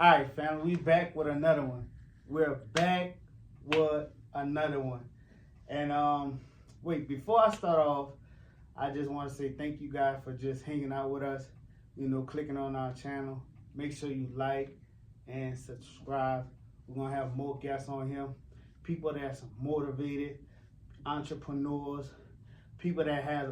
All right, family, we back with another one. We're back with another one. And wait, before I start off, I just want to say thank you guys for just hanging out with us. Clicking on our channel. Make sure you like and subscribe. We're gonna have more guests on here. People that's motivated, entrepreneurs, people that has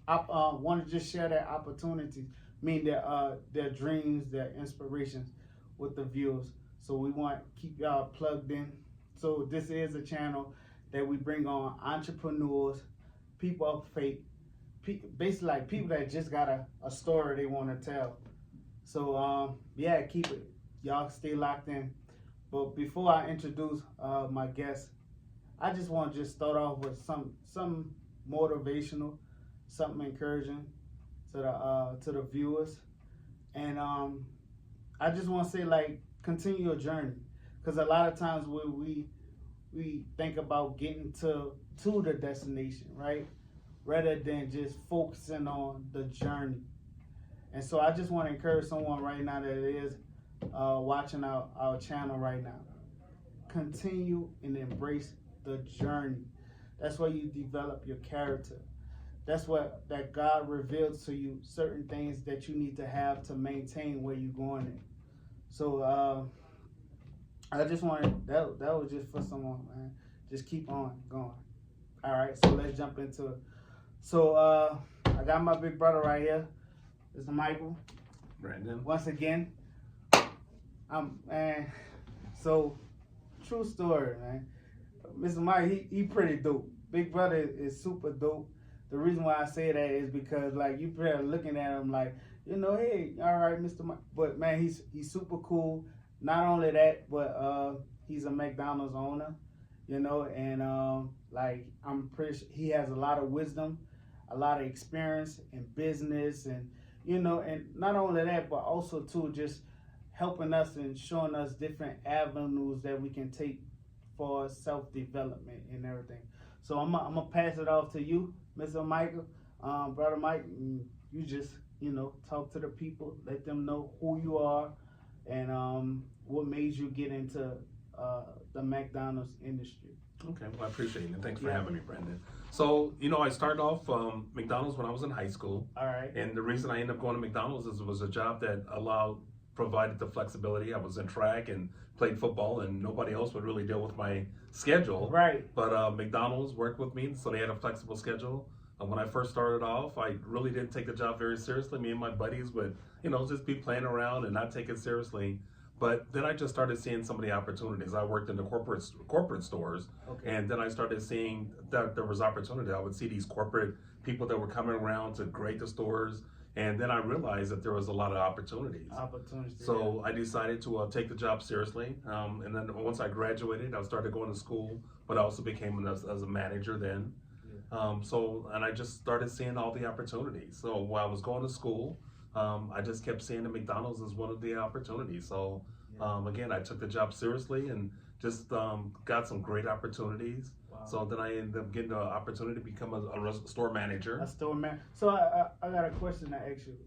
want to just share their opportunities, their dreams, their inspirations with the viewers. So we want to keep y'all plugged in. So this is a channel that we bring on entrepreneurs, people of faith, basically like people that just got a story they want to tell. So yeah, keep it. Y'all stay locked in. But before I introduce my guest, I just want to just start off with some motivational, something encouraging to the viewers, and I just want to say, like, continue your journey, because a lot of times when we think about getting to the destination, right, rather than just focusing on the journey. And so I just want to encourage someone right now that is watching our channel right now. Continue and embrace the journey. That's where you develop your character. That's that God reveals to you certain things that you need to have to maintain where you're going in. So I just wanted that was just for someone, man. Just keep on going. All right, so let's jump into it. So I got my big brother right here. This is Michael. Brandon. Once again, man. So true story, man. Mr. Mike, he pretty dope. Big brother is super dope. The reason why I say that is because, like, you probably looking at him like, hey, all right, Mr. Mike. But man, he's super cool. Not only that, but he's a McDonald's owner, and like, I'm pretty sure he has a lot of wisdom, a lot of experience in business, and and not only that, but also too just helping us and showing us different avenues that we can take for self-development and everything. So I'm gonna pass it off to you, Mr. Michael, Brother Mike. You just talk to the people, let them know who you are, and what made you get into the McDonald's industry. Okay, well, I appreciate it, and thanks for having me, Brandon. So, I started off McDonald's when I was in high school. All right. And the reason I ended up going to McDonald's is it was a job that provided the flexibility. I was in track and played football, and nobody else would really deal with my schedule. Right. But McDonald's worked with me, so they had a flexible schedule. When I first started off, I really didn't take the job very seriously. Me and my buddies would, just be playing around and not take it seriously. But then I just started seeing some of the opportunities. I worked in the corporate stores, okay. And then I started seeing that there was opportunity. I would see these corporate people that were coming around to grade the stores, and then I realized that there was a lot of opportunities. So I decided to take the job seriously. And then once I graduated, I started going to school, but I also became as a manager then. And I just started seeing all the opportunities. So while I was going to school, I just kept seeing the McDonald's as one of the opportunities. So again, I took the job seriously and just got some great opportunities. Wow. So then I ended up getting the opportunity to become a store manager. A store man. So I got a question to ask you.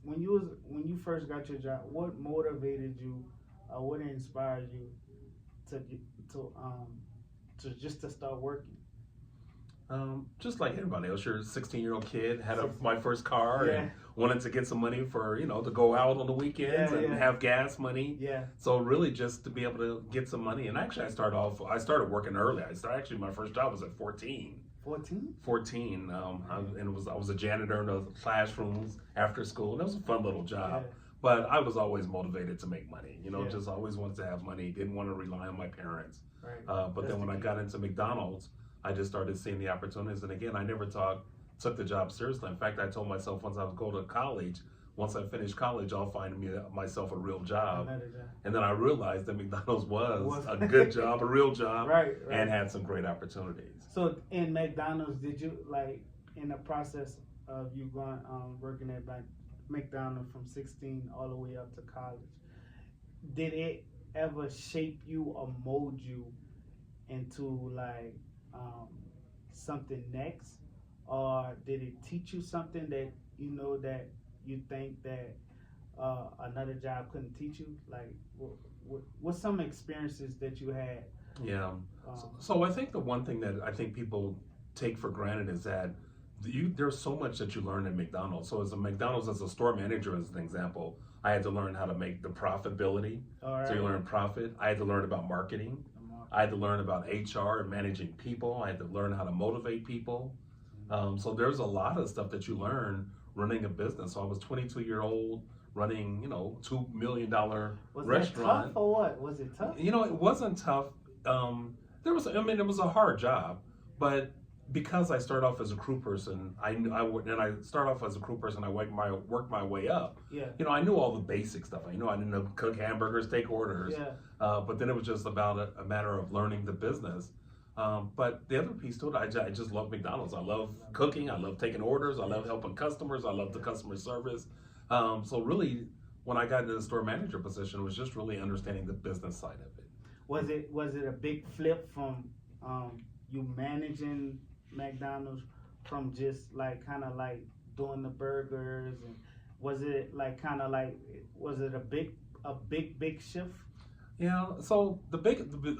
When you first got your job, what motivated you? What inspired you to just to start working? Just like everybody else, you're a 16-year-old kid, had my first car, and wanted to get some money for, to go out on the weekends and have gas money. Yeah. So really just to be able to get some money. And actually I started working early. Actually my first job was at 14. 14? 14. And I was a janitor in the classrooms after school. And it was a fun little job. Yeah. But I was always motivated to make money, just always wanted to have money, didn't want to rely on my parents. Right. But then when I got into McDonald's, I just started seeing the opportunities. And again, I never took the job seriously. In fact, I told myself once I would go to college, once I finish college, I'll find myself a real job. And then I realized that McDonald's was a good job, a real job, right. And had some great opportunities. So in McDonald's, did you, like, in the process of you going working at McDonald's from 16 all the way up to college, did it ever shape you or mold you into, like, something next, or did it teach you something that that you think that another job couldn't teach you? Like, what's some experiences that you had? Yeah. So I think the one thing that I think people take for granted is that there's so much that you learn at McDonald's. So as a store manager, as an example, I had to learn how to make the profitability. Right. So you learn profit. I had to learn about marketing. I had to learn about HR and managing people. I had to learn how to motivate people. So there's a lot of stuff that you learn running a business. So I was 22-year-old running, $2 million restaurant. Was that tough or what? Was it tough? It wasn't tough. It was a hard job, but because I started off as a crew person, I started off as a crew person. I worked my way up. Yeah. I knew all the basic stuff. I knew to cook hamburgers, take orders. Yeah. But then it was just about a matter of learning the business. But the other piece to it, I just love McDonald's. I love cooking. I love taking orders. I love helping customers. I love the customer service. So really, when I got into the store manager position, it was just really understanding the business side of it. Was it a big flip from you managing McDonald's from just kind of doing the burgers, and was it a big shift? Yeah, so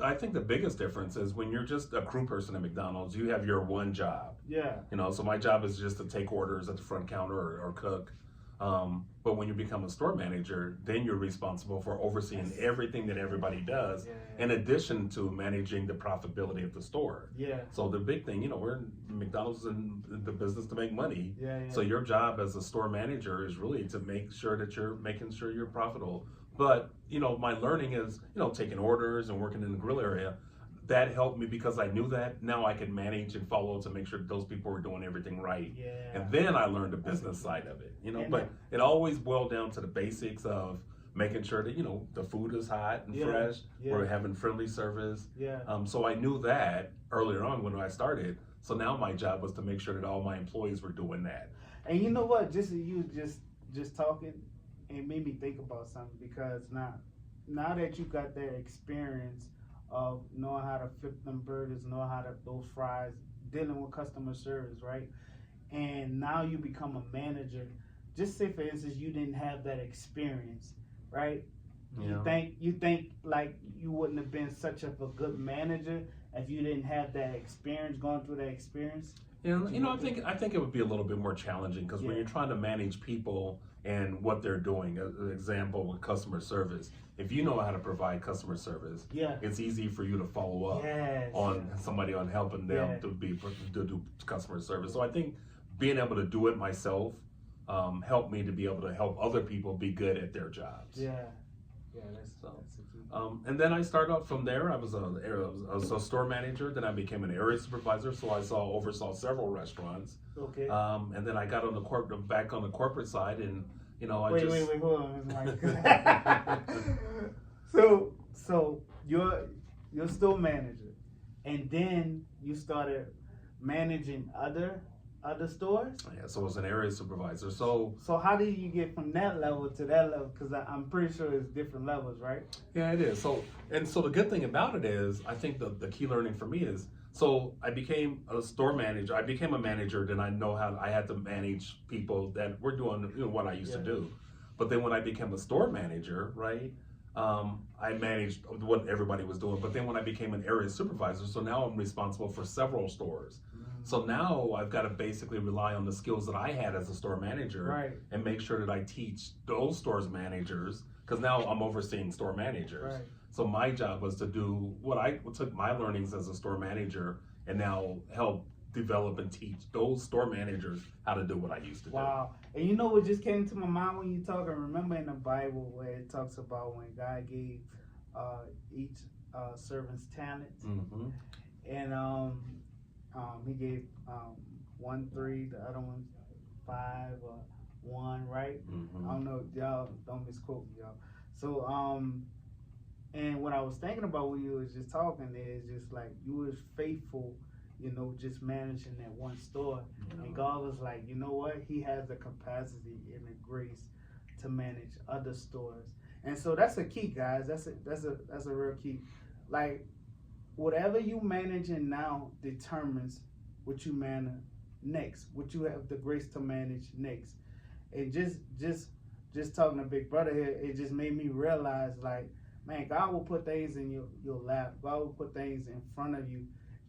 I think the biggest difference is when you're just a crew person at McDonald's, you have your one job. Yeah. So my job is just to take orders at the front counter or cook. But when you become a store manager, then you're responsible for overseeing everything that everybody does, in addition to managing the profitability of the store. Yeah. So the big thing, McDonald's in the business to make money. Yeah. So your job as a store manager is really to make sure that you're making sure you're profitable. But, my learning is, taking orders and working in the grill area. That helped me because I knew that. Now I could manage and follow to make sure that those people were doing everything right. Yeah. And then I learned the business side of it, but it always boiled down to the basics of making sure that, the food is hot and fresh. Yeah. We're having friendly service. Yeah. So I knew that earlier on when I started. So now my job was to make sure that all my employees were doing that. And you know what? Just talking, it made me think about something, because now that you got that experience of knowing how to flip them burgers, knowing how to those fries, dealing with customer service, right? And now you become a manager. Just say, for instance, you didn't have that experience, right? Yeah. You think like you wouldn't have been such a good manager if you didn't have that experience, going through that experience? Yeah, I think it would be a little bit more challenging, because when you're trying to manage people and what they're doing, an example with customer service, if you know how to provide customer service, it's easy for you to follow up on somebody, on helping them to do customer service. So I think being able to do it myself helped me to be able to help other people be good at their jobs. That's a key. And then I started off from there. I was a store manager. Then I became an area supervisor, so I oversaw several restaurants. Okay. And then I got on back on the corporate side, and wait, hold on. So you're store manager, and then you started managing other stores? Yeah, so I was an area supervisor. So how did you get from that level to that level? Because I'm pretty sure it's different levels, right? Yeah, it is. So the good thing about it is, I think the key learning for me is, so I became a store manager. I became a manager, then I had to manage people that were doing what I used to do. But then when I became a store manager, right, I managed what everybody was doing. But then when I became an area supervisor, so now I'm responsible for several stores. So now I've got to basically rely on the skills that I had as a store manager, and make sure that I teach those stores managers, because now I'm overseeing store managers. Right. So my job was to do what I took my learnings as a store manager and now help develop and teach those store managers how to do what I used to do. Wow. And you know what just came to my mind when you talk? I remember in the Bible where it talks about when God gave each servant's talents. Mm-hmm. And he gave one 3, the other one 5 or 1, right? Mm-hmm. I don't know, y'all don't misquote me, y'all. So and what I was thinking about when you was just talking is just like you was faithful, just managing that one store, and God was like, you know what? He has the capacity and the grace to manage other stores, and so that's a key, guys. That's a real key. Like, whatever you managing now determines what you manage next, what you have the grace to manage next. And just just talking to Big Brother here, it just made me realize, like, man, God will put things in your lap. God will put things in front of you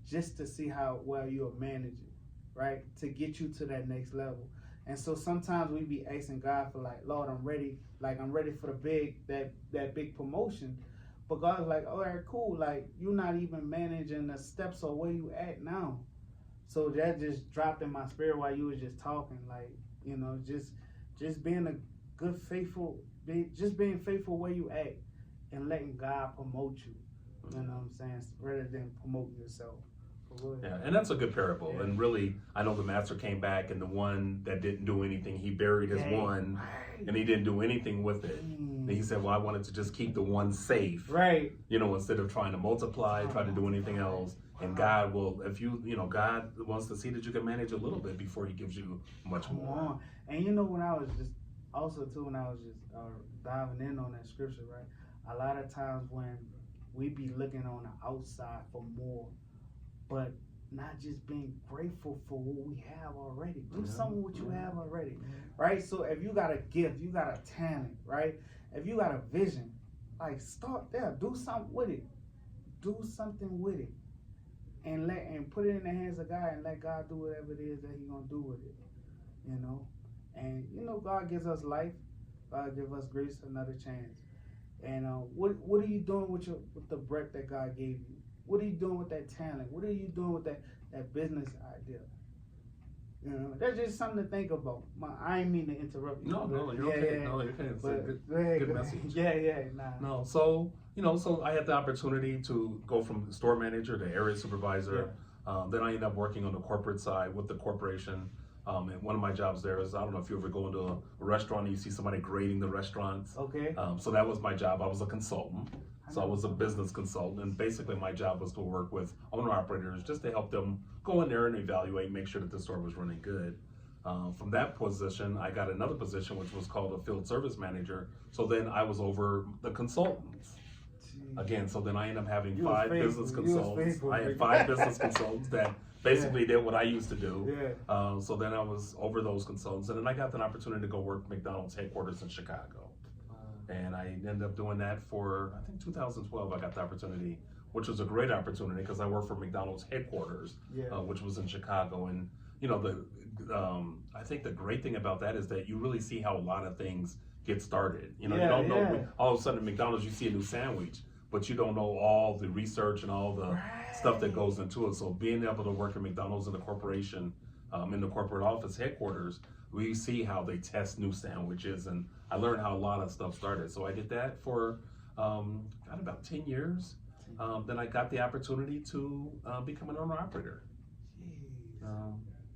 just to see how well you'll manage it, right? To get you to that next level. And so sometimes we be asking God for, like, Lord, I'm ready. Like, I'm ready for that big promotion. But God's like, all right, cool. Like, you're not even managing the steps of where you at now. So that just dropped in my spirit while you was just talking. Like, you know, just being a good, just being faithful where you at and letting God promote you. You know what I'm saying? Rather than promoting yourself. Yeah, and that's a good parable. Yeah. And really, I know the master came back, and the one that didn't do anything, he buried his one, and he didn't do anything with it. And he said, well, I wanted to just keep the one safe. Right. You know, instead of trying to multiply, try to do anything else. And God will, if you know, God wants to see that you can manage a little bit before he gives you much more. And you know, when I was just diving in on that scripture, right? A lot of times when we be looking on the outside for more, but not just being grateful for what we have already. Do something what you have already, right? So if you got a gift, you got a talent, right? If you got a vision, like, start there. Do something with it. Do something with it, and put it in the hands of God, and let God do whatever it is that He's gonna do with it. You know, and you know, God gives us life. God gives us grace, another chance. And what are you doing with the breath that God gave you? What are you doing with that talent? What are you doing with that business idea? You know, that's just something to think about. I ain't mean to interrupt you. No, you're okay. No, you're okay. It's a good message. Nah. No, so, you know, so I had the opportunity to go from store manager to area supervisor. Yeah. Then I ended up working on the corporate side with the corporation. And one of my jobs there is, I don't know if you ever go into a restaurant and you see somebody grading the restaurants. Okay. So that was my job. I was a consultant. So I was a business consultant, and basically my job was to work with owner-operators just to help them go in there and evaluate, make sure that the store was running good. From that position, I got another position, which was called a field service manager. So then I was over the consultants. Again, so then I ended up having five business consultants. I had 5 business consultants that basically did what I used to do. Yeah. So then I was over those consultants, and then I got an opportunity to go work McDonald's headquarters in Chicago. And I ended up doing that for, I think, 2012. I got the opportunity, which was a great opportunity because I worked for McDonald's headquarters, which was in Chicago. And you know, I think the great thing about that is that you really see how a lot of things get started. You know, you don't know all of a sudden at McDonald's you see a new sandwich, but you don't know all the research and all the stuff that goes into it. So being able to work at McDonald's in the corporation, in the corporate office headquarters, we see how they test new sandwiches, and I learned how a lot of stuff started. So I did that for about 10 years. Then I got the opportunity to become an owner-operator.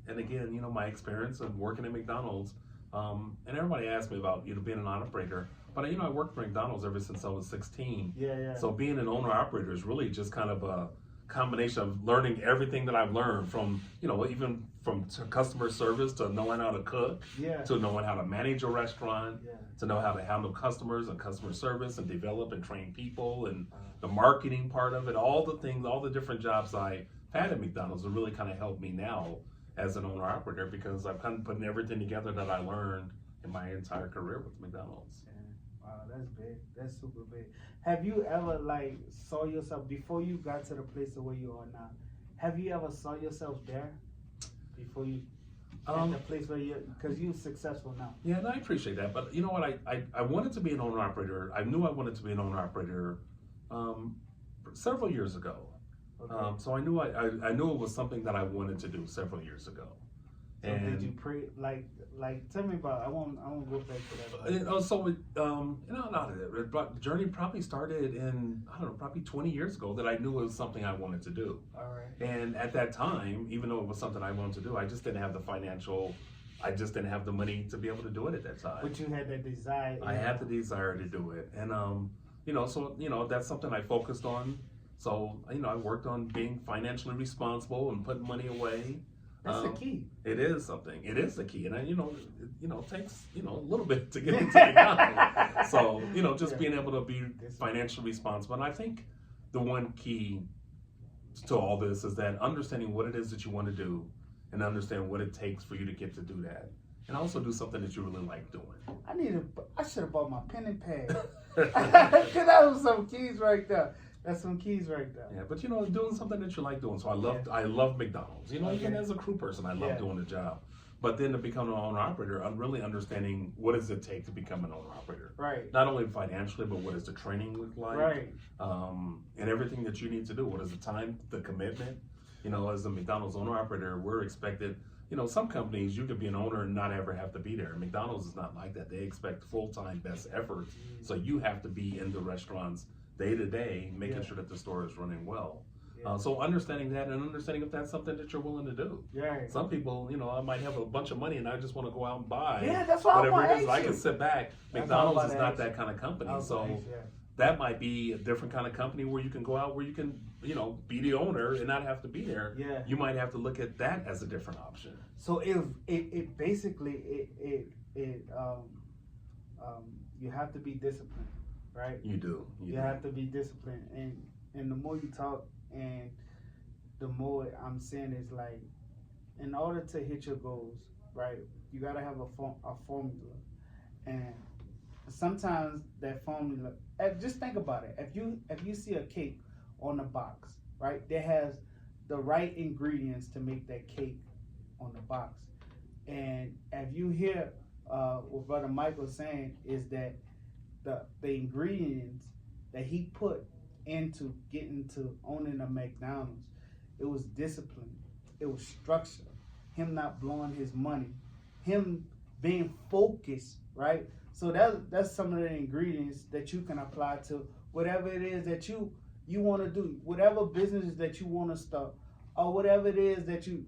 And again, you know, my experience of working at McDonald's, and everybody asked me about, you know, being an owner-operator, but you know, I worked for McDonald's ever since I was 16. So being an owner-operator is really just kind of a combination of learning everything that I've learned from, you know, even from customer service to knowing how to cook, to knowing how to manage a restaurant, to know how to handle customers and customer service and develop and train people, and the marketing part of it, all the things, all the different jobs I had at McDonald's have really kind of helped me now as an owner operator, because I've kind of putting everything together that I learned in my entire career with McDonald's. Wow, that's big. That's super big. Have you ever saw yourself before you got to the place of where you are now? Have you ever saw yourself there before you at the place where because you're successful now? Yeah, and I appreciate that. But you know what? I wanted to be an owner operator. I knew I wanted to be an owner operator several years ago. Okay. So I knew I knew it was something that I wanted to do several years ago. So did you pray like tell me about it. I won't go back to that. So you know, the journey probably started in, I don't know, probably 20 years ago, that I knew it was something I wanted to do. All right. And at that time, even though it was something I wanted to do, I just didn't have the money to be able to do it at that time. But you had that desire. I had the desire to do it, and you know, so you know, that's something I focused on. So you know, I worked on being financially responsible and putting money away. That's the key. It is something. It is the key, and you know, it takes a little bit to get into the economy. So you know, just being able to be financially responsible. And I think the one key to all this is that understanding what it is that you want to do, and understand what it takes for you to get to do that. and also do something that you really like doing. I should have bought my pen and pad. Cause that was some keys right there. That's some keys right there. Yeah, but doing something that you like doing. So I love McDonald's. Even as a crew person, I love doing the job. But then to become an owner-operator, I'm really understanding what does it take to become an owner-operator. Right. Not only financially, but what does the training look like? Right. And everything that you need to do. What is the time, the commitment? As a McDonald's owner-operator, we're expected, some companies, you could be an owner and not ever have to be there. McDonald's is not like that. They expect full-time best effort. So you have to be in the restaurants day to day, making sure that the store is running well. So understanding that and understanding if that's something that you're willing to do. Right. Some people, I might have a bunch of money and I just want to go out and buy that's what whatever it is. I can sit back. McDonald's is not that kind of company. So that might be a different kind of company where you can go out, where you can, be the owner and not have to be there. Yeah. You might have to look at that as a different option. So it basically you have to be disciplined, right? You do. You have to be disciplined, and the more you talk, and the more I'm saying is like, in order to hit your goals, right, you gotta have a formula, and sometimes that formula. Just think about it. If you see a cake on the box, right, that has the right ingredients to make that cake on the box, and if you hear what Brother Michael's saying is that the ingredients that he put into getting to owning a McDonald's, it was discipline, it was structure, him not blowing his money, him being focused, right? So that's some of the ingredients that you can apply to whatever it is that you want to do, whatever business that you want to start, or whatever it is that you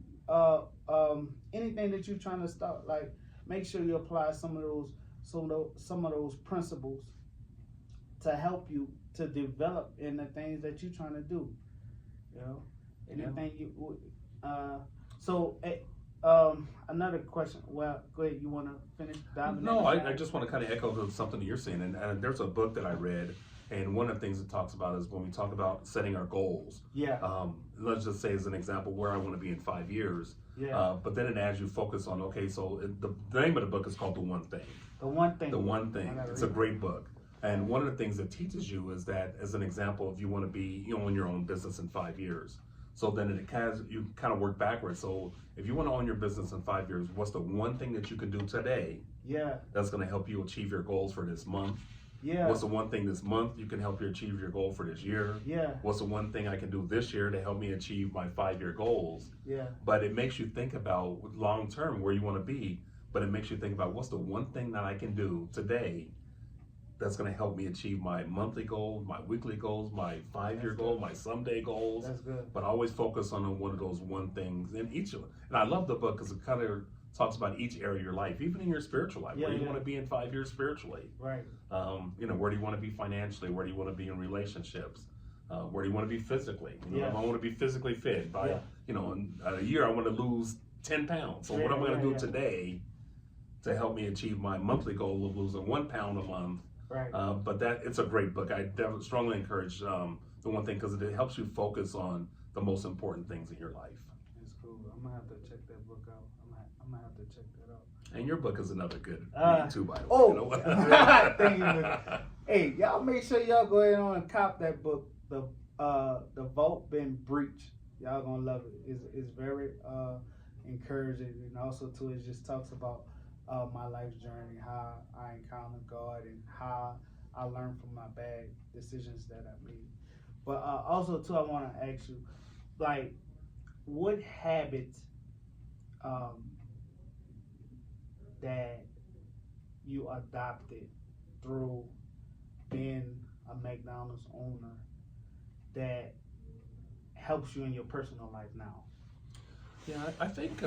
anything that you're trying to start. Like, make sure you apply some of those principles to help you to develop in the things that you're trying to do. Anything you another question. Well, go ahead. You want to finish? No, I just want to kind of echo something that you're saying. And there's a book that I read, and one of the things it talks about is when we talk about setting our goals. Yeah. Let's just say as an example where I want to be in 5 years. Yeah. But then it adds you focus on, okay, so the name of the book is called The One Thing. The One Thing. The One Thing. It's a great book. And one of the things it teaches you is that, as an example, if you want to be, in your own business in 5 years, so then you kind of work backwards. So if you want to own your business in 5 years, what's the one thing that you can do today? Yeah. That's going to help you achieve your goals for this month. Yeah. What's the one thing this month you can help you achieve your goal for this year? Yeah. What's the one thing I can do this year to help me achieve my 5-year goals? Yeah. But it makes you think about long term where you want to be, but it makes you think about what's the one thing that I can do today that's going to help me achieve my monthly goals, my weekly goals, my 5-year goal, my someday goals. That's good. But always focus on one of those one things in each of them. And I love the book because it kind of talks about each area of your life, even in your spiritual life. Where do you want to be in 5 years spiritually? Right. Where do you want to be financially? Where do you want to be in relationships? Where do you want to be physically? If I want to be physically fit by, in a year I want to lose 10 pounds. So what am I going to do today to help me achieve my monthly goal of losing 1 pound a month? Right. But it's a great book. I strongly encourage The One Thing because it helps you focus on the most important things in your life. That's cool. I'm gonna have to check that book out. I'm gonna have to check that out. And your book is another good reading too, by the way. Oh, thank you. Hey, y'all make sure y'all go ahead on and cop that book. The Vault Been Breached. Y'all gonna love it. It's very encouraging, and also too, it just talks about my life's journey, how I encountered God, and how I learned from my bad decisions that I made. But also too, I want to ask you, like, what habits that you adopted through being a McDonald's owner that helps you in your personal life now? Yeah, I think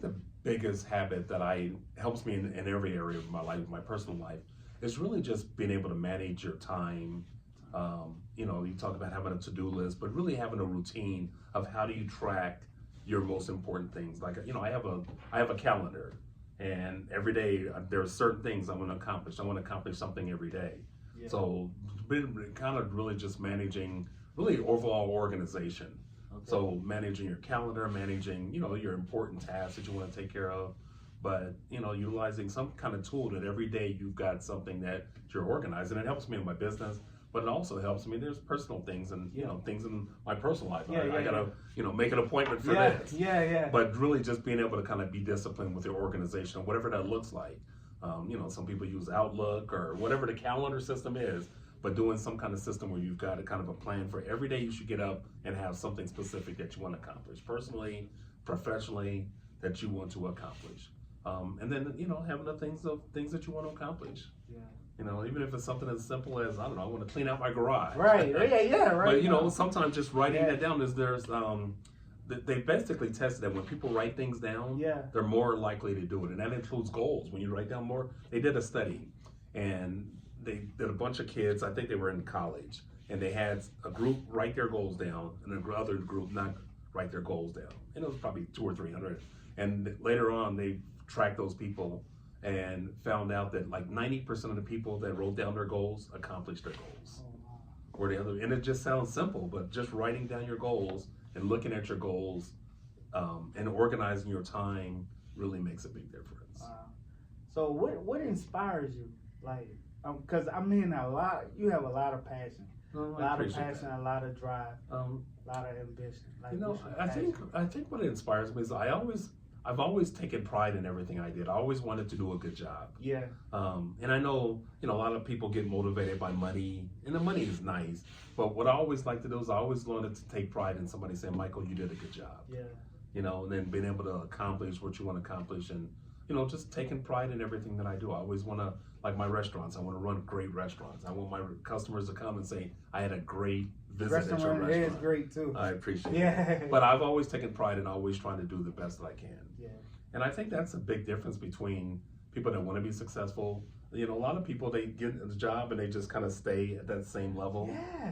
the biggest habit that helps me in every area of my life, my personal life, is really just being able to manage your time. You talk about having a to-do list, but really having a routine of how do you track your most important things. Like, I have a calendar, and every day there are certain things I want to accomplish. I want to accomplish something every day. Yeah. So been kind of really just managing really overall organization. Okay. So managing your calendar, managing, your important tasks that you want to take care of, but utilizing some kind of tool that every day you've got something that you're organizing. It helps me in my business, but it also helps me. There's personal things and things in my personal life. I gotta make an appointment for this. But really just being able to kind of be disciplined with your organization, whatever that looks like. Some people use Outlook or whatever the calendar system is, but doing some kind of system where you've got a kind of a plan for every day you should get up and have something specific that you want to accomplish personally, professionally, that you want to accomplish. And then, having the things that you want to accomplish. Yeah. Even if it's something as simple as, I don't know, I want to clean out my garage. Right. Right. But, sometimes just writing that down they basically tested that when people write things down, they're more likely to do it. And that includes goals. When you write down more, they did a study and they did a bunch of kids, I think they were in college, and they had a group write their goals down and another group not write their goals down. And it was probably 200 or 300. And later on, they tracked those people and found out that like 90% of the people that wrote down their goals accomplished their goals. And it just sounds simple, but just writing down your goals and looking at your goals and organizing your time really makes a big difference. So what inspires you? Like, because you have a lot of passion. A lot of passion, a lot of drive, a lot of ambition. Like, I think what inspires me is I've always taken pride in everything I did. I always wanted to do a good job. Yeah. And I know, a lot of people get motivated by money, and the money is nice. But what I always like to do is I always wanted to take pride in somebody saying, Michael, you did a good job. Yeah. And then being able to accomplish what you want to accomplish and, just taking pride in everything that I do. I always want to, like my restaurants, I want to run great restaurants. I want my customers to come and say, I had a great visit at your restaurant. It is great too. I appreciate it. But I've always taken pride in always trying to do the best that I can. Yeah. And I think that's a big difference between people that want to be successful. A lot of people, they get the job and they just kind of stay at that same level. Yeah.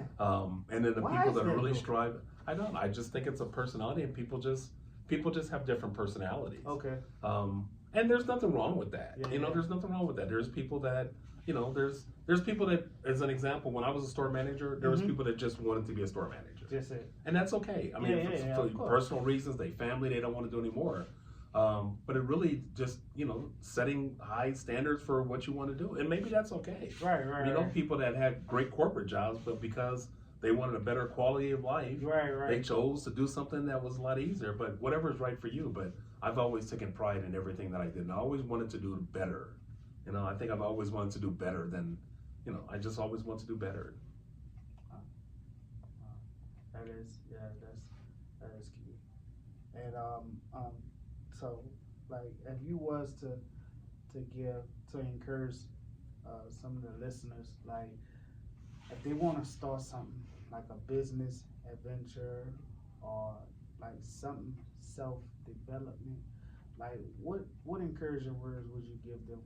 And then the people that really strive, I just think it's a personality, and people just have different personalities. Okay. And there's nothing wrong with that. There's nothing wrong with that. There's people that, there's people that, as an example, when I was a store manager, there was people that just wanted to be a store manager. Just it. And that's okay. I mean, for personal reasons, they don't want to do anymore. But it really just, setting high standards for what you want to do. And maybe that's okay. Right. People that had great corporate jobs, but because they wanted a better quality of life, they chose to do something that was a lot easier. But whatever is right for you. But I've always taken pride in everything that I did. And I always wanted to do better. I think I've always wanted to do better than, I just always want to do better. That is key. And so, like, if you was to encourage some of the listeners, like, if they want to start something like a business adventure or like something self-development, like what encouraging words would you give them?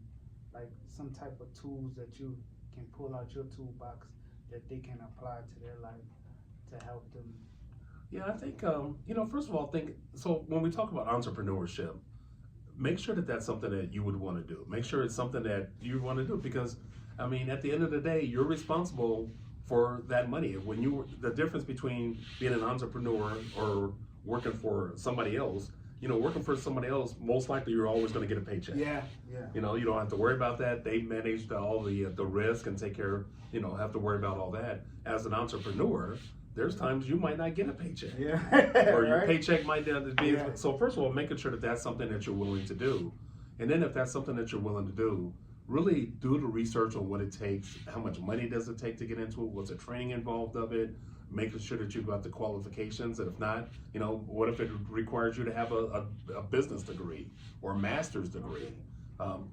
Like some type of tools that you can pull out your toolbox that they can apply to their life to help them. Yeah, I think, first of all, so when we talk about entrepreneurship, make sure that that's something that you would want to do. Make sure it's something that you want to do because, at the end of the day, you're responsible for that money. The difference between being an entrepreneur or working for somebody else, working for somebody else, most likely you're always going to get a paycheck. Yeah. You don't have to worry about that. They manage all the risk and take care, have to worry about all that. As an entrepreneur, there's times you might not get a paycheck. Or your paycheck might not be. So first of all, making sure that that's something that you're willing to do. And then if that's something that you're willing to do, really do the research on what it takes, how much money does it take to get into it, what's the training involved of it, making sure that you've got the qualifications, and if not, what if it requires you to have a business degree or a master's degree?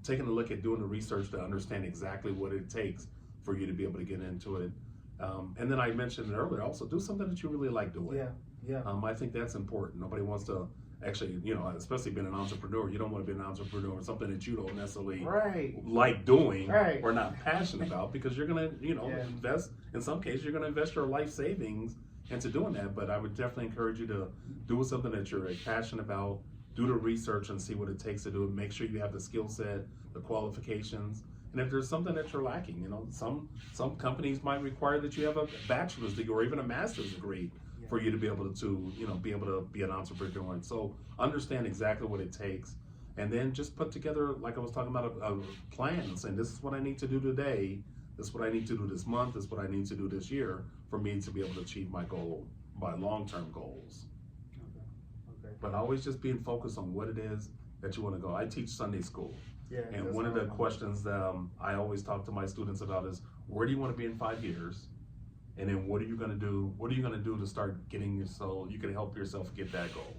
Taking a look at doing the research to understand exactly what it takes for you to be able to get into it. And then I mentioned it earlier, also do something that you really like doing. I think that's important. Nobody wants to actually, especially being an entrepreneur, you don't want to be an entrepreneur, something that you don't necessarily like doing or not passionate about, because you're going to, invest, in some cases, you're going to invest your life savings into doing that. But I would definitely encourage you to do something that you're passionate about, do the research and see what it takes to do it. Make sure you have the skill set, the qualifications. And if there's something that you're lacking, some companies might require that you have a bachelor's degree or even a master's degree for you to be able to be an entrepreneur. And so understand exactly what it takes and then just put together, like I was talking about, a plan and saying, this is what I need to do today, this is what I need to do this month, this is what I need to do this year for me to be able to achieve my goal, my long-term goals. Okay. But always just being focused on what it is that you want to go. I teach Sunday school. Yeah, and one of the questions that I always talk to my students about is, where do you want to be in 5 years? And then what are you going to do? What are you going to do to start getting yourself, you can help yourself get that goal?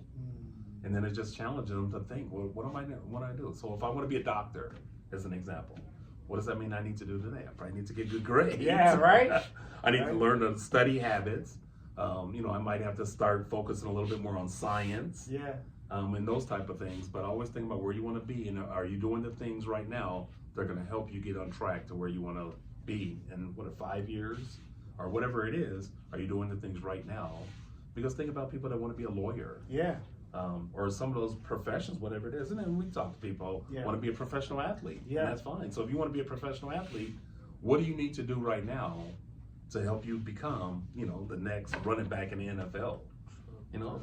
And then it just challenges them to think, well, what do I do? So if I want to be a doctor, as an example, what does that mean I need to do today? I probably need to get good grades. Yeah, right? I need to learn to study habits. I might have to start focusing a little bit more on science. Yeah. And those type of things. But always think about where you want to be, and are you doing the things right now that are going to help you get on track to where you want to be in 5 years or whatever it is? Are you doing the things right now? Because think about people that want to be a lawyer. Yeah. Or some of those professions, whatever it is. And then we talk to people want to be a professional athlete. Yeah. And that's fine. So if you want to be a professional athlete, what do you need to do right now to help you become, the next running back in the NFL?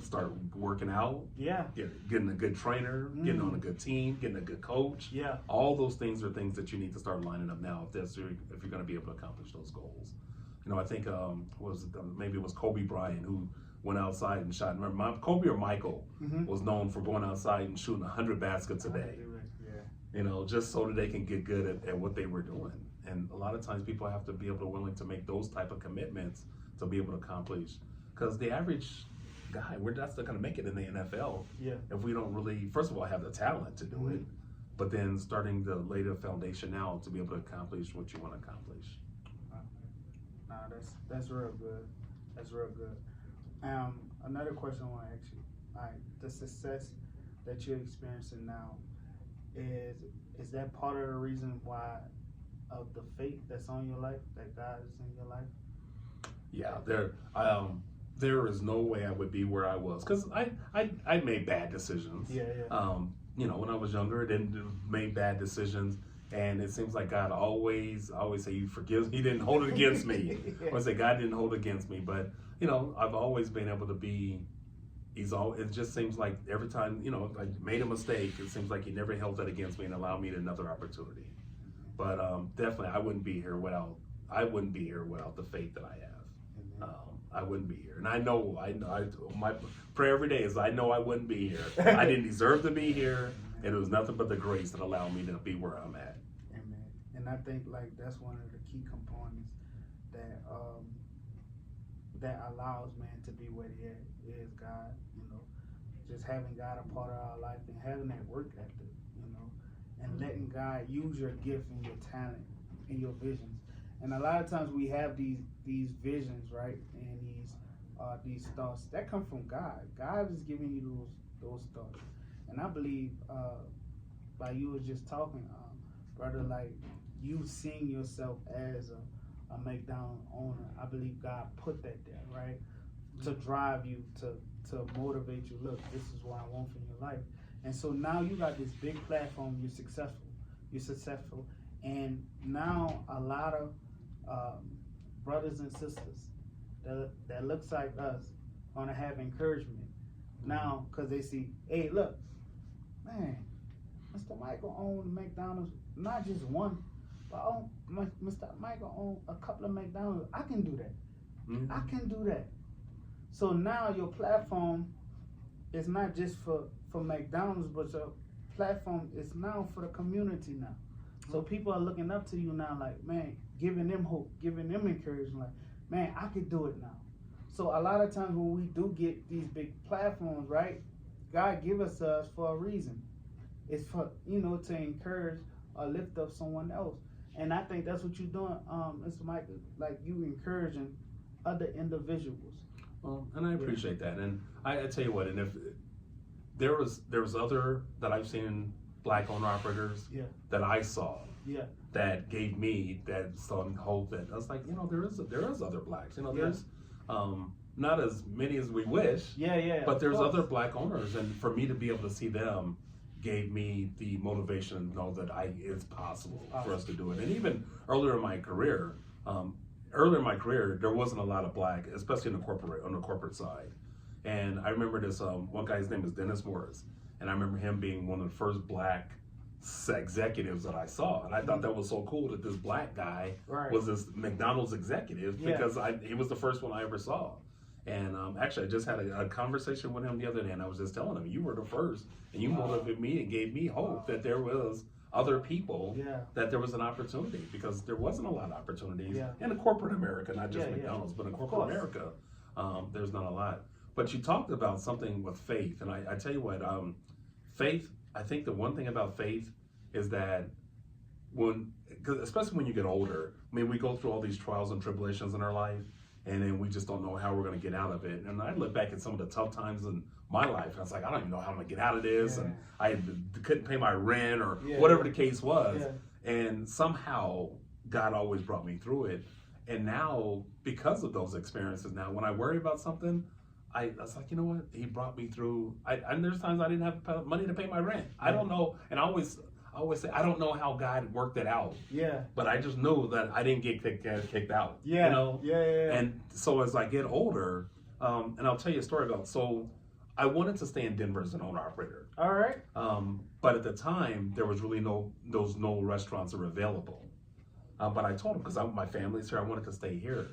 Start working out. Yeah. Getting a good trainer, getting on a good team, getting a good coach. Yeah. All those things are things that you need to start lining up now if you're going to be able to accomplish those goals. I think maybe it was Kobe Bryant who went outside and shot. Remember, Kobe or Michael was known for going outside and shooting 100 baskets a day. Yeah. Just so that they can get good at what they were doing. And a lot of times people have to be able to willing to make those type of commitments to be able to accomplish. Because the average guy, we're not going to make it in the NFL if we don't really, first of all, have the talent to do it, but then starting to lay the foundation now to be able to accomplish what you want to accomplish. Nah, that's real good. That's real good. Another question I want to ask you. All right, the success that you're experiencing now, is that part of the reason why of the faith that's on your life, that God is in your life? Yeah, there is no way I would be where I was, because I made bad decisions. Yeah. When I was younger, I made bad decisions, and it seems like God always say He forgives. He didn't hold it against me. I say God didn't hold it against me, but I've always been able to be. It just seems like every time I made a mistake, it seems like He never held that against me and allowed me another opportunity. But definitely, I wouldn't be here without the faith that I have. I wouldn't be here, and I know. My prayer every day is I know I wouldn't be here. I didn't deserve to be here, and it was nothing but the grace that allowed me to be where I'm at. Amen. And I think that's one of the key components that allows man to be where he is God. Just having God a part of our life and having that work ethic, and letting God use your gift and your talent and your visions. And a lot of times we have these visions, right, and these thoughts that come from God. God is giving you those thoughts, and I believe, like you was just talking, brother, like you seeing yourself as a McDonald's owner. I believe God put that there, right, to drive you, to motivate you. Look, this is what I want from your life. And so now you got this big platform. You're successful, and now a lot of brothers and sisters that looks like us gonna have encouragement now, because they see, hey, look, man, Mr. Michael owned McDonald's, not just one, but Mr. Michael owned a couple of McDonald's. I can do that. I can do that. So now your platform is not just for McDonald's, but your platform is now for the community now. So people are looking up to you now, like, man, giving them hope, giving them encouragement, like, man, I could do it now. So a lot of times when we do get these big platforms, right, God give us for a reason. It's for, to encourage or lift up someone else. And I think that's what you're doing, Mr. Michael, like you encouraging other individuals. Well, and I appreciate that. And I tell you what, and if there was other that I've seen Black owner operators that I saw that gave me that some hope that I was like, there is other Blacks. There's not as many as we wish. But there's other Black owners, and for me to be able to see them gave me the motivation to know that it's possible for us to do it. And even earlier in my career, there wasn't a lot of Black, especially on the corporate side. And I remember this one guy, his name is Dennis Morris, And I remember him being one of the first black executives that I saw, and I thought that was so cool that this black guy was this McDonald's executive, because he was the first one I ever saw. And actually, I just had a conversation with him the other day, and I was just telling him, you were the first, and you motivated me and gave me hope that there was other people, that there was an opportunity, because there wasn't a lot of opportunities in a corporate America, not just McDonald's, but in corporate America, there's not a lot. But you talked about something with faith, and I tell you what, faith, I think the one thing about faith is that especially when you get older, I mean, we go through all these trials and tribulations in our life, and then we just don't know how we're going to get out of it. And I look back at some of the tough times in my life, and I was like, I don't even know how I'm going to get out of this. And I couldn't pay my rent or whatever the case was. And somehow God always brought me through it. And now, because of those experiences, now when I worry about something, I was like, you know what? He brought me through. And there's times I didn't have money to pay my rent. I don't know. And I always say, I don't know how God worked that out. But I just know that I didn't get kicked out. You know? And so as I get older, and I'll tell you a story about, so I wanted to stay in Denver as an owner-operator. All right. But at the time, there was really no restaurants that were available. But I told them, because my family's here, I wanted to stay here.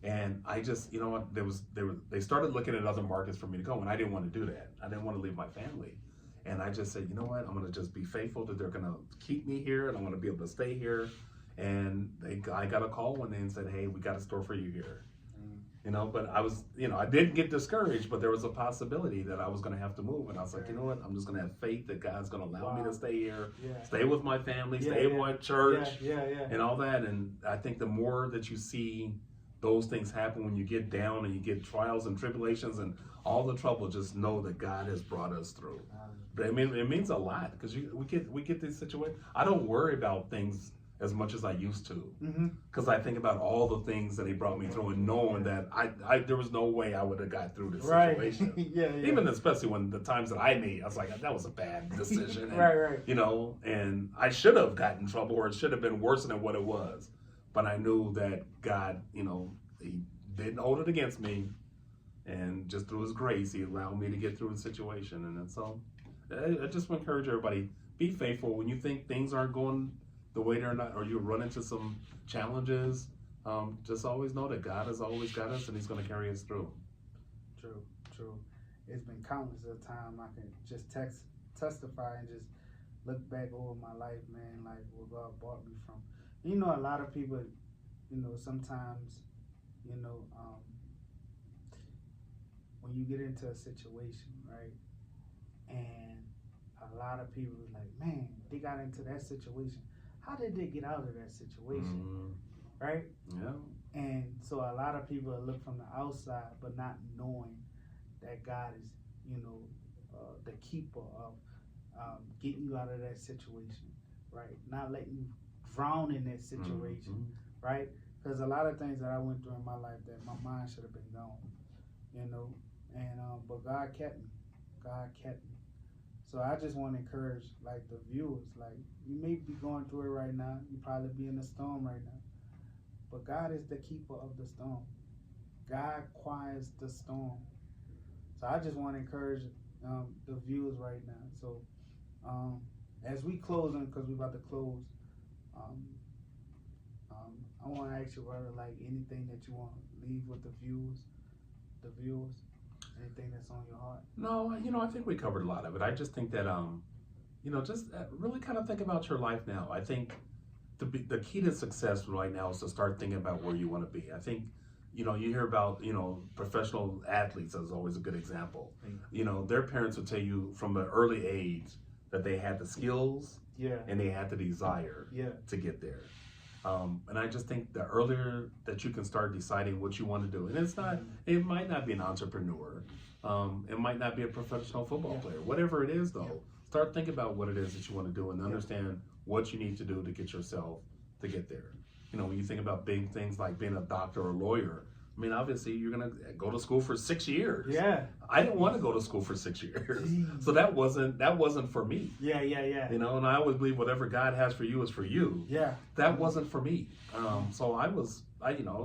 And I just, you know what, they started looking at other markets for me to go, and I didn't want to do that. I didn't want to leave my family. And I just said, you know what, I'm going to just be faithful that they're going to keep me here, and I'm going to be able to stay here. And I got a call one day and said, hey, we got a store for you here. You know, but I was, you know, I didn't get discouraged, but there was a possibility that I was going to have to move. And I was like, you know what, I'm just going to have faith that God's going to allow me to stay here, stay with my family, stay with my church, and all that. And I think the more that you see those things happen when you get down and you get trials and tribulations and all the trouble, just know that God has brought us through. But I mean, it means a lot, because we get these situations. I don't worry about things as much as I used to, because I think about all the things that he brought me through, and knowing that there was no way I would have got through this situation. Even especially when the times that I made, I was like, that was a bad decision. And, you know, and I should have gotten in trouble, or it should have been worse than what it was. But I knew that God, you know, he didn't hold it against me, and just through his grace, he allowed me to get through the situation. And so I just want to encourage everybody, be faithful when you think things aren't going the way they're not, or you run into some challenges. Just always know that God has always got us, and he's going to carry us through. True. It's been countless of time I can just testify and just look back over my life, man, like where God brought me from. You know, a lot of people, you know, sometimes, you know, when you get into a situation, right, and a lot of people are like, man, they got into that situation. How did they get out of that situation, right? And so a lot of people look from the outside, but not knowing that God is, you know, the keeper of getting you out of that situation, right? Not letting you drown in that situation, right? Because a lot of things that I went through in my life that my mind should have been gone, you know, and but God kept me. So I just want to encourage, like, the viewers, like, you may be going through it right now, you probably be in a storm right now, but God is the keeper of the storm. God quiets the storm. So I just want to encourage the viewers right now. So as we closing, because we're about to close, I want to ask you, brother, like, anything that you want to leave with the viewers, anything that's on your heart? No, you know, I think we covered a lot of it. I just think that, you know, just really kind of think about your life now. I think the key to success right now is to start thinking about where you want to be. I think, you know, you hear about, you know, professional athletes as always a good example. You know, their parents would tell you from an early age that they had the skills and they had the desire to get there. And I just think the earlier that you can start deciding what you want to do, and it's not, it might not be an entrepreneur, it might not be a professional football player, whatever it is though, start thinking about what it is that you want to do and understand what you need to do to get yourself to get there. You know, when you think about big things like being a doctor or a lawyer, I mean, obviously you're going to go to school for 6 years. I didn't want to go to school for 6 years. So that wasn't for me. You know, and I always believe whatever God has for you is for you. That wasn't for me. So I was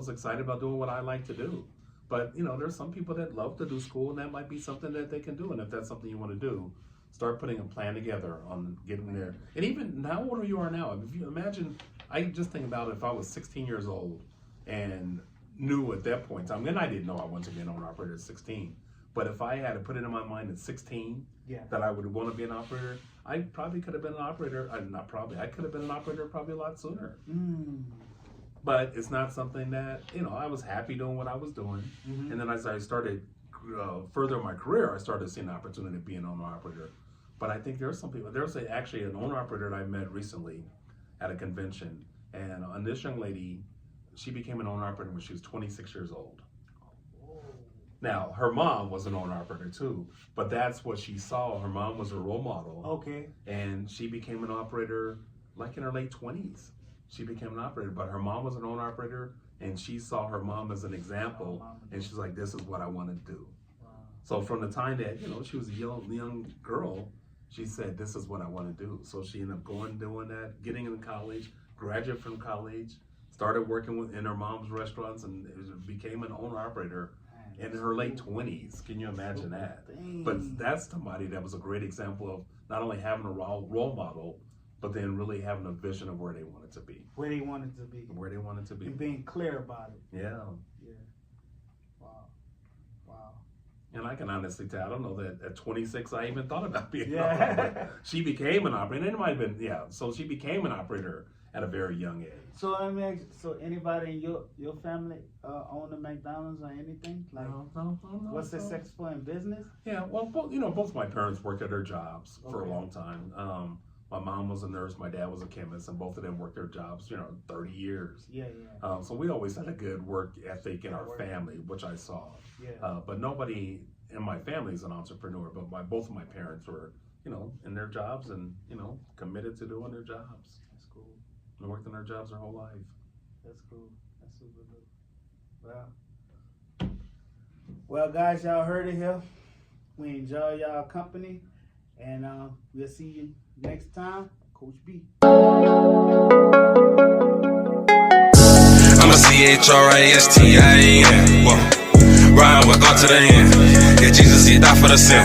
excited about doing what I like to do. But, you know, there's some people that love to do school, and that might be something that they can do. And if that's something you want to do, start putting a plan together on getting there. And even how old you are now, if you imagine, I just think about if I was 16 years old and knew at that point in time, then I didn't know I wanted to be an owner operator at 16. But if I had to put it in my mind at 16 that I would want to be an operator, I probably could have been an operator. I could have been an operator probably a lot sooner. But it's not something that, I was happy doing what I was doing. And then as I started further in my career, I started seeing the opportunity to be an owner operator. But I think there's some people, there's actually an owner operator that I met recently at a convention. And this young lady, she became an owner operator when she was 26 years old. Now, her mom was an owner operator too, but that's what she saw. Her mom was a role model. Okay. And she became an operator like in her late 20s. She became an operator, but her mom was an owner operator, and she saw her mom as an example, and she's like, this is what I want to do. Wow. So from the time that, she was a young girl, she said, this is what I want to do. So she ended up doing that, getting into college, graduated from college, started working in her mom's restaurants, and became an owner operator in her late 20s. Can you imagine that? But that's somebody that was a great example of not only having a role model, but then really having a vision of where they wanted to be. Where they wanted to be. Where they wanted to be. And being clear about it. Yeah. Yeah. Wow. And I can honestly tell, I don't know that at 26 I even thought about being an operator. She became an operator. And it might have been, so she became an operator at a very young age. So so anybody in your family own a McDonald's or anything? Like, no. Was successful in business? Yeah, well, both my parents worked at their jobs for a long time. My mom was a nurse, my dad was a chemist, and both of them worked their jobs, 30 years. Yeah. So we always had a good work ethic in our family, which I saw. Yeah. But nobody in my family is an entrepreneur, but both of my parents were, in their jobs and, committed to doing their jobs. That's cool. And worked in their jobs their whole life. That's cool. That's super good. Well, guys, y'all heard it here. We enjoy y'all company, and we'll see you next time. Coach B. I'm a CHRISTIAN. Whoa. Ryan with God to the end. Yeah, Jesus, he died for the sin.